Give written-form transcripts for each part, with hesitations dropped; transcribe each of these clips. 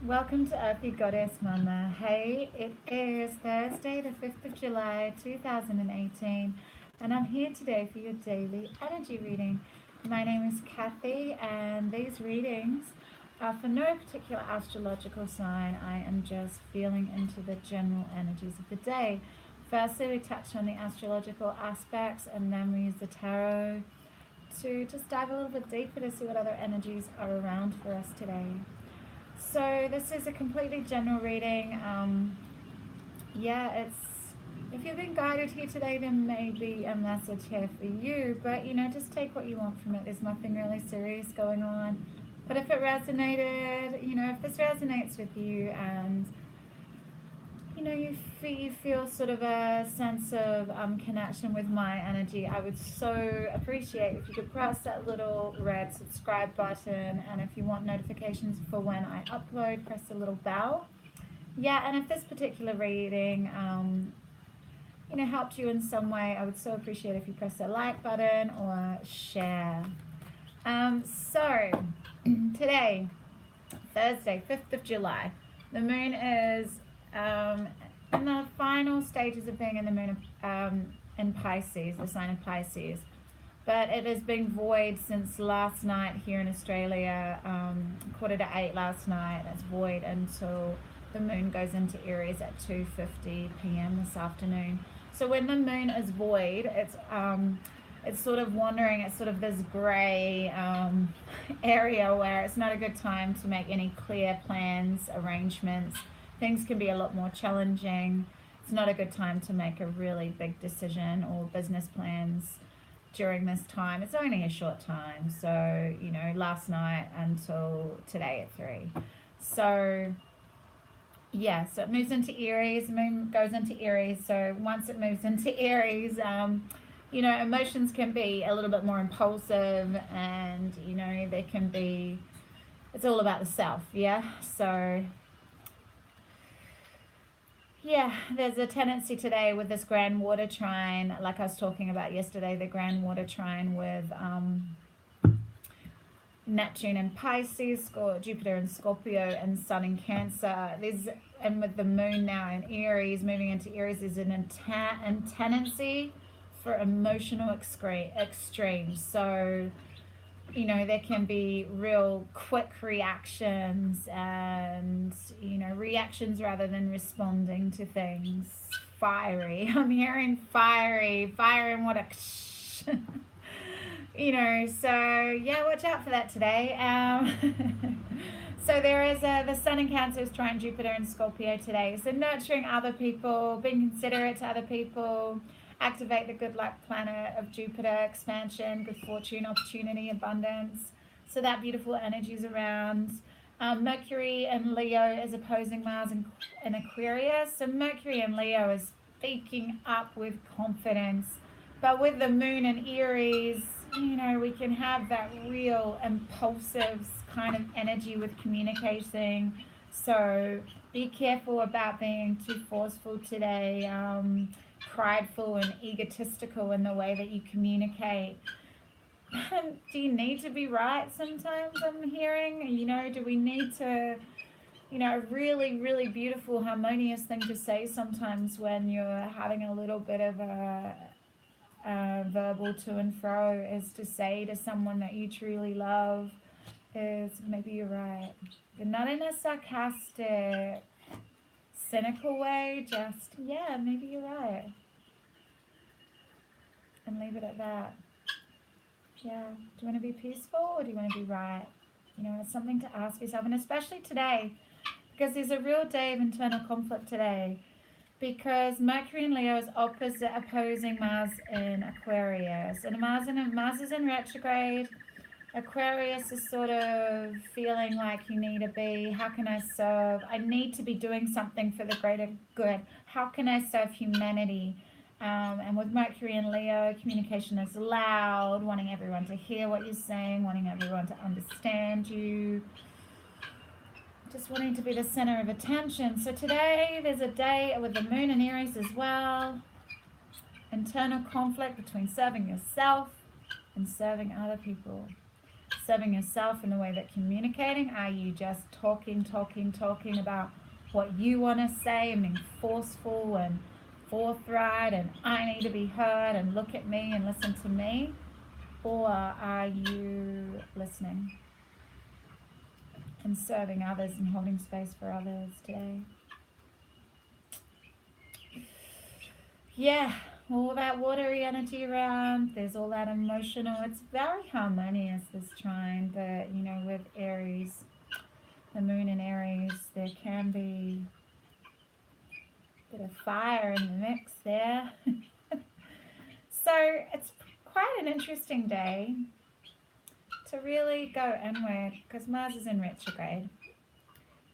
Welcome to Earthy Goddess Mumma. Hey, it is Thursday, the 5th of July, 2018, and I'm here today for your daily energy reading. My name is Kathy, and these readings are for no particular astrological sign. I am just feeling into the general energies of the day. Firstly, we touch on the astrological aspects, and then we use the tarot to just dive a little bit deeper to see what other energies are around for us today. So this is a completely general reading. If you've been guided here today, there may be a message here for you, but just take what you want from it. There's nothing really serious going on. But if it resonated, if this resonates with you and you feel sort of a sense of connection with my energy, I would so appreciate if you could press that little red subscribe button, and if you want notifications for when I upload, press the little bell. And if this particular reading helped you in some way, I would so appreciate if you press the like button or share. So today, Thursday, 5th of July, the moon is in the final stages of being in the moon in Pisces, the sign of Pisces. But it has been void since last night here in Australia, 7:45 last night. It's void until the moon goes into Aries at 2:50 p.m. this afternoon. So when the moon is void, it's sort of wandering. It's sort of this gray area where it's not a good time to make any clear plans, arrangements. Things can be a lot more challenging. It's not a good time to make a really big decision or business plans during this time. It's only a short time. So, last night until today at 3. So, so it moves into Aries. The moon goes into Aries. So once it moves into Aries, emotions can be a little bit more impulsive, and, they can be, it's all about the self. So, there's a tendency today with this grand water trine, like I was talking about yesterday, the grand water trine with Neptune in Pisces, Jupiter in Scorpio, and Sun in Cancer. And with the moon now in Aries, moving into Aries, there's a tendency for emotional extremes. So, there can be real quick reactions and, reactions rather than responding to things. Fiery. I'm hearing fiery and what a, so watch out for that today. So there is the Sun in Cancer is trying Jupiter in Scorpio today. So nurturing other people, being considerate to other people, activate the good luck planet of Jupiter, expansion, good fortune, opportunity, abundance. So that beautiful energy is around. Mercury in Leo is opposing Mars in Aquarius. So Mercury in Leo is speaking up with confidence. But with the moon in Aries, we can have that real impulsive kind of energy with communicating. So be careful about being too forceful today. Prideful and egotistical in the way that you communicate. Do you need to be right sometimes, I'm hearing? Do we need to, a really, really beautiful, harmonious thing to say sometimes when you're having a little bit of a verbal to and fro is to say to someone that you truly love is, maybe you're right. But not in a sarcastic, cynical way, just, maybe you're right. And leave it at that. Do you want to be peaceful or do you want to be right? It's something to ask yourself, and especially today, because there's a real day of internal conflict today, because Mercury in Leo is opposing Mars in Aquarius, and Mars is in retrograde. Aquarius is sort of feeling like you need to be, how can I serve? I need to be doing something for the greater good. How can I serve humanity? And with Mercury in Leo, communication is loud, wanting everyone to hear what you're saying, wanting everyone to understand you, just wanting to be the center of attention. So today there's a day with the moon in Aries as well. Internal conflict between serving yourself and serving other people. serving yourself in the way that communicating? Are you just talking about what you want to say and being forceful and forthright and I need to be heard and look at me and listen to me? Or are you listening and serving others and holding space for others today? Yeah, all that watery energy around. There's all that emotional. It's very harmonious, this trine, but you know, with Aries, the moon in Aries, there can be a bit of fire in the mix there. So it's quite an interesting day to really go inward, because Mars is in retrograde.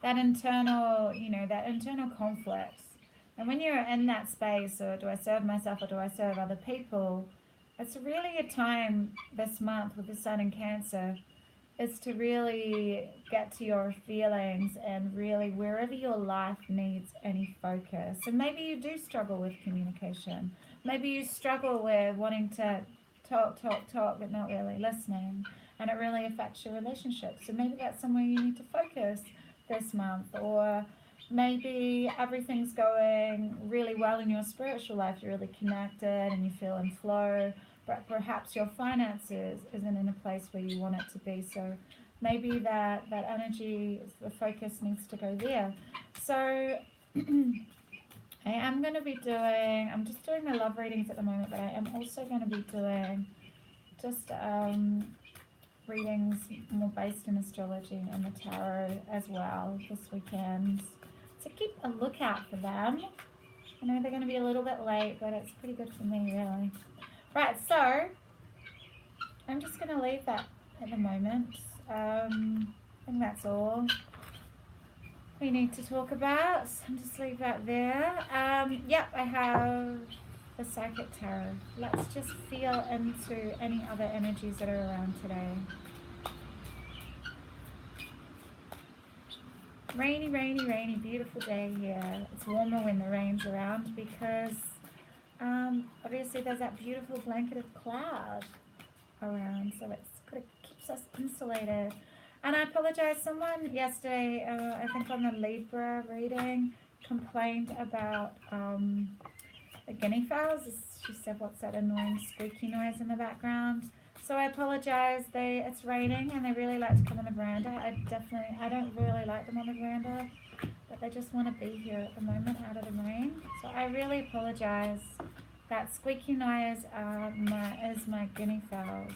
That internal, you know, that internal conflict. And when you're in that space, or do I serve myself or do I serve other people, it's really a time this month with the Sun in Cancer is to really get to your feelings and really wherever your life needs any focus. And maybe you do struggle with communication. Maybe you struggle with wanting to talk, but not really listening. And it really affects your relationships. So maybe that's somewhere you need to focus this month. Or maybe everything's going really well in your spiritual life. You're really connected and you feel in flow. But perhaps your finances isn't in a place where you want it to be. So maybe that energy, the focus needs to go there. So I'm going to be doing, I'm just doing my love readings at the moment, but I am also going to be doing just readings more based in astrology and the tarot as well this weekend. So keep a lookout for them. I know they're going to be a little bit late, but it's pretty good for me, really. Right, so I'm just going to leave that at the moment. I think that's all we need to talk about. So I'll just leave that there. Yep, I have the Psychic Tarot. Let's just feel into any other energies that are around today. Rainy, rainy, rainy, beautiful day here. It's warmer when the rain's around because obviously there's that beautiful blanket of cloud around, so it keeps us insulated. And I apologize, someone yesterday, I think on the Libra reading, complained about the guinea fowls. She said, what's that annoying squeaky noise in the background? So I apologize. It's raining and they really like to come on the veranda. I don't really like them on the veranda, but they just want to be here at the moment out of the rain. So I really apologize. That squeaky noise is my guinea fowls.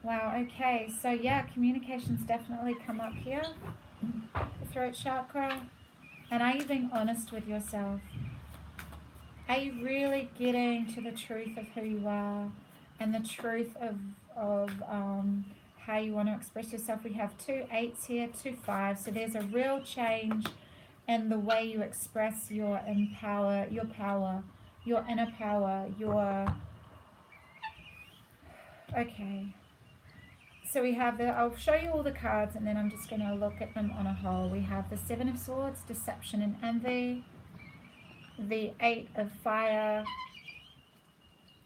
Wow, okay. So yeah, communications definitely come up here. The throat chakra. And are you being honest with yourself? Are you really getting to the truth of who you are and the truth of how you want to express yourself? We have 2 8s here, 2 5s. So there's a real change in the way you express your inner power, okay. So we have I'll show you all the cards and then I'm just going to look at them on a whole. We have the 7 of Swords, Deception and Envy. The 8 of Fire.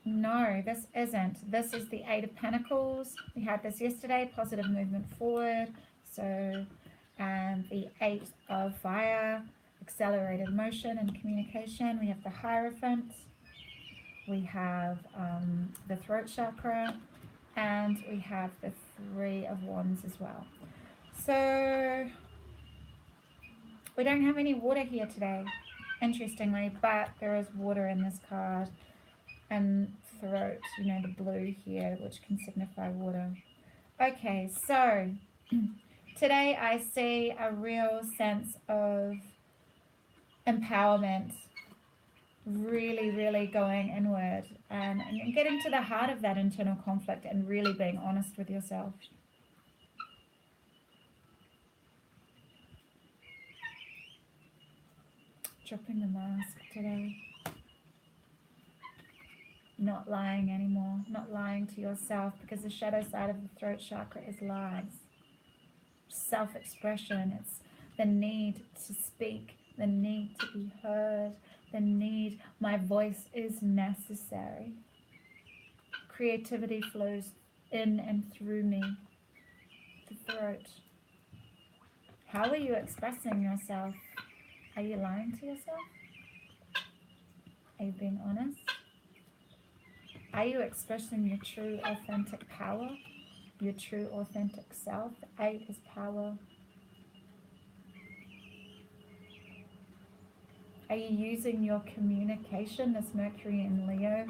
No, this isn't. This is the 8 of Pentacles. We had this yesterday, positive movement forward. So, and the 8 of Fire, accelerated motion and communication. We have the Hierophant. We have the throat chakra. And we have the 3 of Wands as well. So, we don't have any water here today, interestingly, but there is water in this card. And throat, you know, the blue here, which can signify water. Okay, so today I see a real sense of empowerment, really, really going inward and getting to the heart of that internal conflict and really being honest with yourself. Dropping the mask today. Not lying anymore, not lying to yourself, because the shadow side of the throat chakra is lies. Self-expression, it's the need to speak, the need to be heard, the need, my voice is necessary. Creativity flows in and through me, the throat. How are you expressing yourself? Are you lying to yourself? Are you being honest? Are you expressing your true authentic power? Your true authentic self? 8 is power. Are you using your communication, this Mercury in Leo,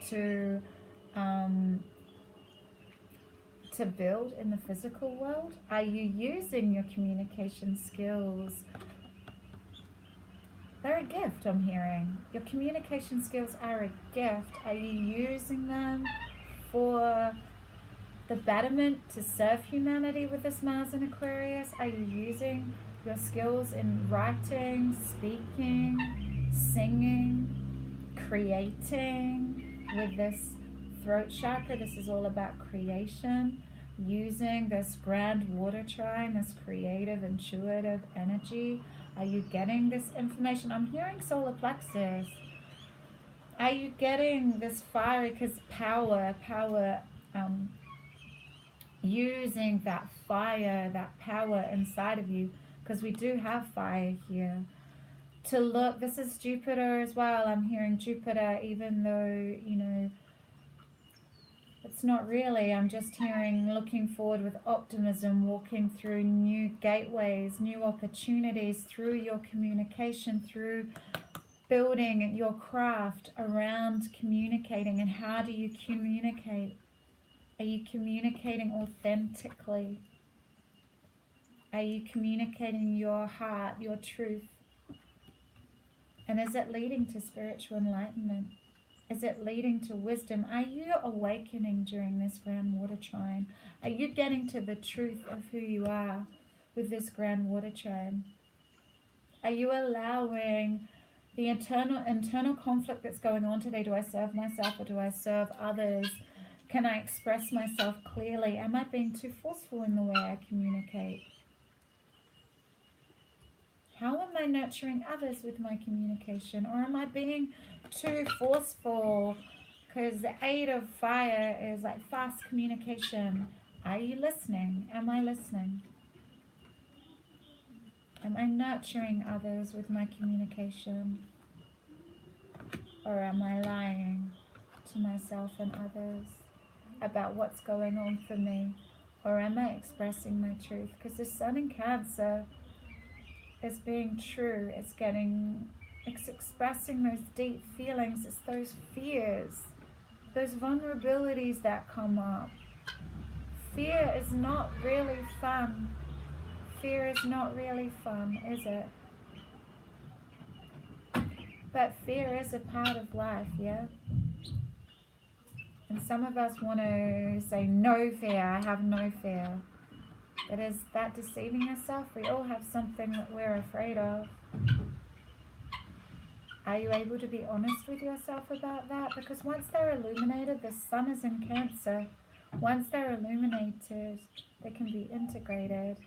to build in the physical world? Are you using your communication skills? They're a gift, I'm hearing. Your communication skills are a gift. Are you using them for the betterment to serve humanity with this Mars in Aquarius? Are you using your skills in writing, speaking, singing, creating with this throat chakra? This is all about creation. Using this grand water trine, this creative, intuitive energy. Are you getting this information? I'm hearing solar plexus. Are you getting this fire? Because power, using that fire, that power inside of you, because we do have fire here. To look, this is Jupiter as well. I'm hearing Jupiter, even though, you know, it's not really. I'm just hearing looking forward with optimism, walking through new gateways, new opportunities through your communication, through building your craft around communicating. And how do you communicate? Are you communicating authentically? Are you communicating your heart, your truth? And is it leading to spiritual enlightenment? Is it leading to wisdom? Are you awakening during this grand water trine? Are you getting to the truth of who you are with this grand water trine? Are you allowing the internal conflict that's going on today? Do I serve myself or do I serve others? Can I express myself clearly? Am I being too forceful in the way I communicate? How am I nurturing others with my communication? Or am I being too forceful? Because the 8 of fire is like fast communication. Are you listening? Am I listening? Am I nurturing others with my communication? Or am I lying to myself and others about what's going on for me? Or am I expressing my truth? Because the sun in Cancer is being true. It's expressing those deep feelings. It's those fears, those vulnerabilities that come up. Fear is not really fun. Fear is not really fun, is it? But fear is a part of life, yeah? And some of us want to say, no fear, I have no fear. But is that deceiving yourself? We all have something that we're afraid of. Are you able to be honest with yourself about that? Because once they're illuminated, the sun is in Cancer. Once they're illuminated, they can be integrated.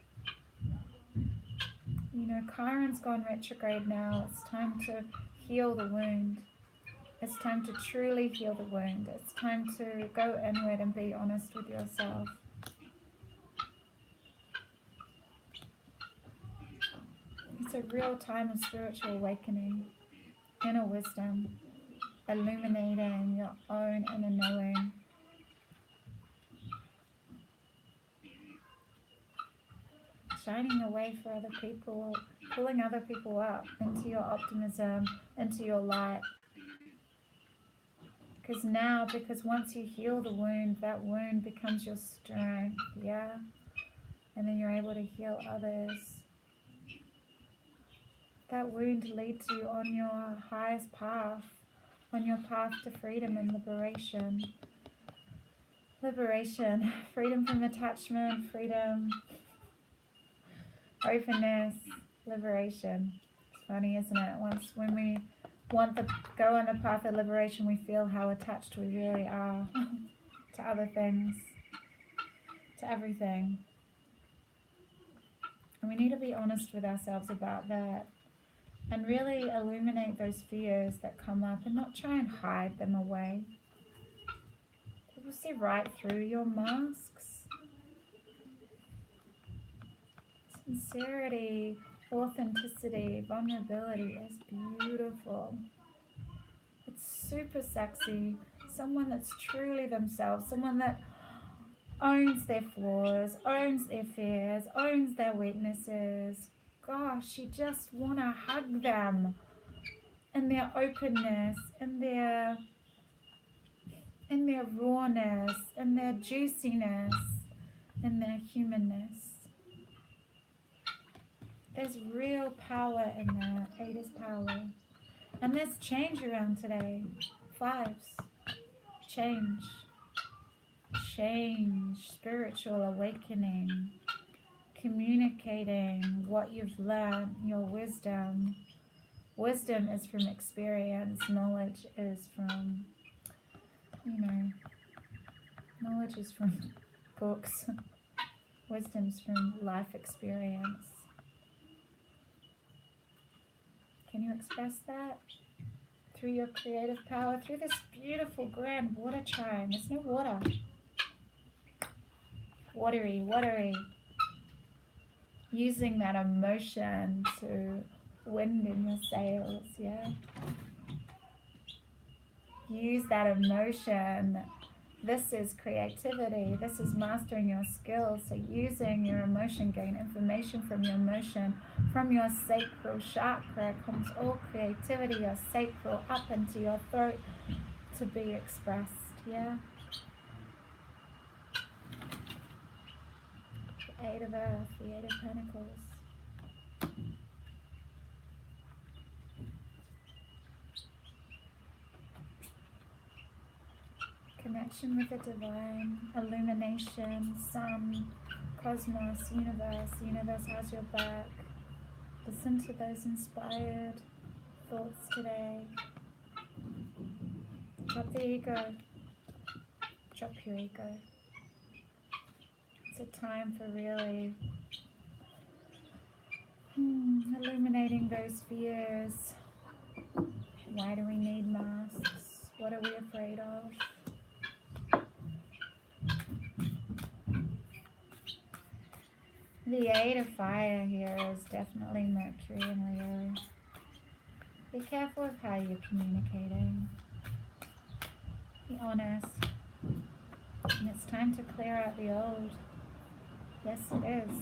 You know, Chiron's gone retrograde now. It's time to heal the wound. It's time to truly heal the wound. It's time to go inward and be honest with yourself. It's a real time of spiritual awakening, inner wisdom, illuminating your own inner knowing. Shining a way for other people, pulling other people up into your optimism, into your light. Because once you heal the wound, that wound becomes your strength, yeah? And then you're able to heal others. That wound leads you on your highest path, on your path to freedom and liberation. Liberation, freedom from attachment, freedom, openness, liberation. It's funny, isn't it? When we want to go on the path of liberation, we feel how attached we really are to other things, to everything. And we need to be honest with ourselves about that and really illuminate those fears that come up and not try and hide them away. You'll see right through your masks. Sincerity, authenticity, vulnerability is beautiful. It's super sexy. Someone that's truly themselves, someone that owns their flaws, owns their fears, owns their weaknesses. Gosh, you just want to hug them in their openness, in their rawness, in their juiciness, in their humanness. There's real power in that. 8 is power. And there's change around today. 5s. Change. Change. Spiritual awakening. Communicating what you've learned, your wisdom. Wisdom is from experience. Knowledge is from, knowledge is from books. Wisdom's from life experience. Can you express that through your creative power, through this beautiful grand water chime? There's no water. Watery, watery. Using that emotion to wind in your sails, yeah? Use that emotion. This is creativity. This is mastering your skills. So using your emotion, gain information from your emotion, from your sacral chakra comes all creativity, your sacral up into your throat to be expressed, yeah? The 8 of Earth, the 8 of Pentacles. Connection with the divine, illumination, sun, cosmos, universe. The universe has your back. Listen to those inspired thoughts today. Drop the ego. Drop your ego. It's a time for really illuminating those fears. Why do we need masks? What are we afraid of? The 8 of Fire here is definitely Mercury and Leo. Be careful of how you're communicating. Be honest. And it's time to clear out the old. Yes, it is.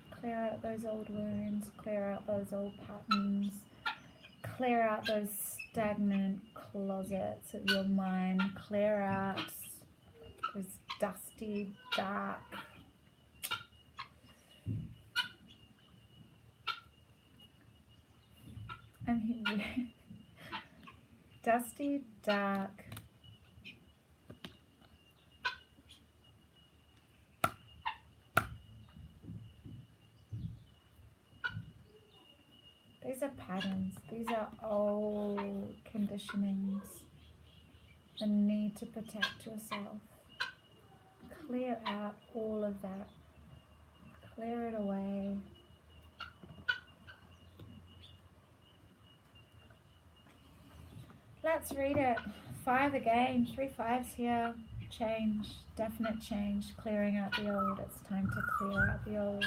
Clear out those old wounds. Clear out those old patterns. Clear out those stagnant closets of your mind. Clear out those dusty, dark, dusty, dark, these are patterns, these are old conditionings, the need to protect yourself. Clear out all of that. Clear it away. Let's read it. 5 again. 3 5s here. Change. Definite change. Clearing out the old. It's time to clear out the old.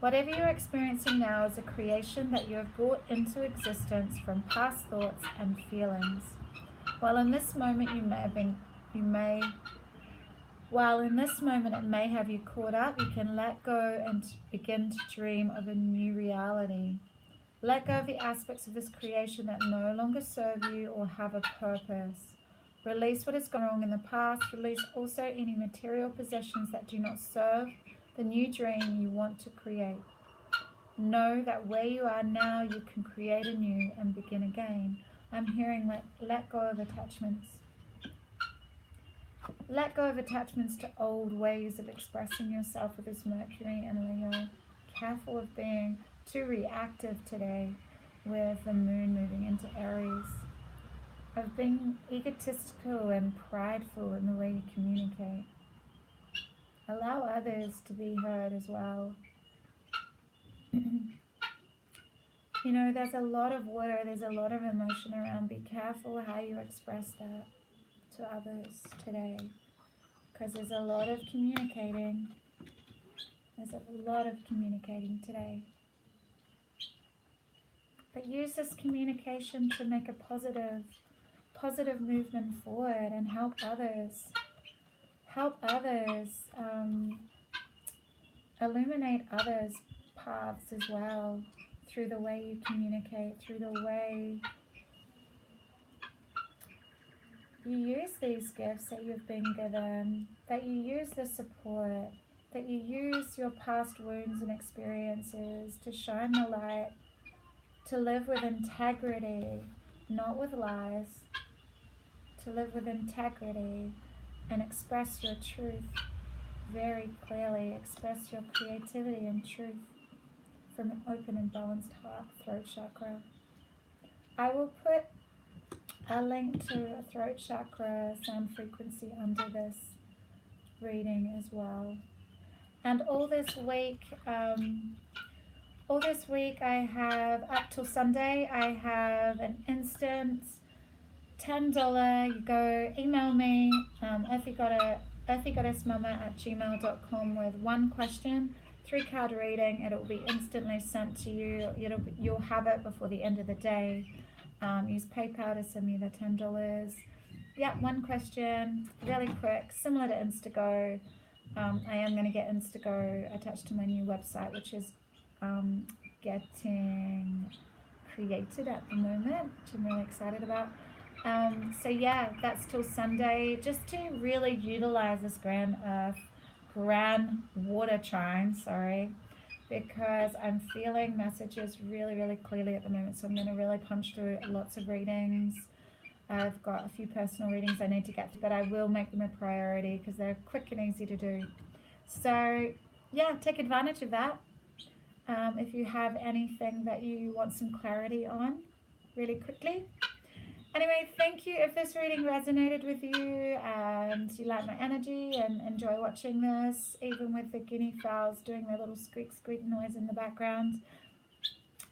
Whatever you're experiencing now is a creation that you have brought into existence from past thoughts and feelings. While in this moment it may have you caught up, you can let go and begin to dream of a new reality. Let go of the aspects of this creation that no longer serve you or have a purpose. Release what has gone wrong in the past. Release also any material possessions that do not serve the new dream you want to create. Know that where you are now, you can create anew and begin again. I'm hearing let go of attachments. Let go of attachments to old ways of expressing yourself with this Mercury and Leo. Careful of being too reactive today with the moon moving into Aries. Of being egotistical and prideful in the way you communicate. Allow others to be heard as well. You know, there's a lot of water, there's a lot of emotion around. Be careful how you express that to others today, because there's a lot of communicating. There's a lot of communicating today. But use this communication to make a positive movement forward and help others. Help others, illuminate others' paths as well, through the way you communicate, through the way you use these gifts that you've been given, that you use the support, that you use your past wounds and experiences to shine the light, to live with integrity, not with lies, to live with integrity and express your truth very clearly, express your creativity and truth from an open and balanced heart, throat chakra. I will put a link to a throat chakra sound frequency under this reading as well. And all this week I have, up till Sunday, I have an instant $10. You go email me, earthgoddessmumma@gmail.com with one question, 3-card reading. It'll be instantly sent to you. You'll have it before the end of the day. Use PayPal to send me the $10. Yeah, one question, really quick, similar to Instago. I am going to get Instago attached to my new website, which is getting created at the moment, which I'm really excited about. So yeah, that's till Sunday, just to really utilize this grand water trine, because I'm feeling messages really, really clearly at the moment. So I'm going to really punch through lots of readings. I've got a few personal readings I need to get to, but I will make them a priority because they're quick and easy to do. So yeah, take advantage of that. If you have anything that you want some clarity on really quickly. Anyway, thank you. If this reading resonated with you and you like my energy and enjoy watching this, even with the guinea fowls doing their little squeak noise in the background.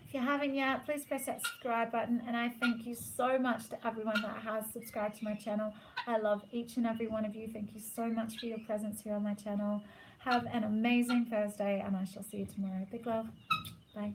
If you haven't yet, please press that subscribe button. And I thank you so much to everyone that has subscribed to my channel. I love each and every one of you. Thank you so much for your presence here on my channel. Have an amazing Thursday, and I shall see you tomorrow. Big love. Bye.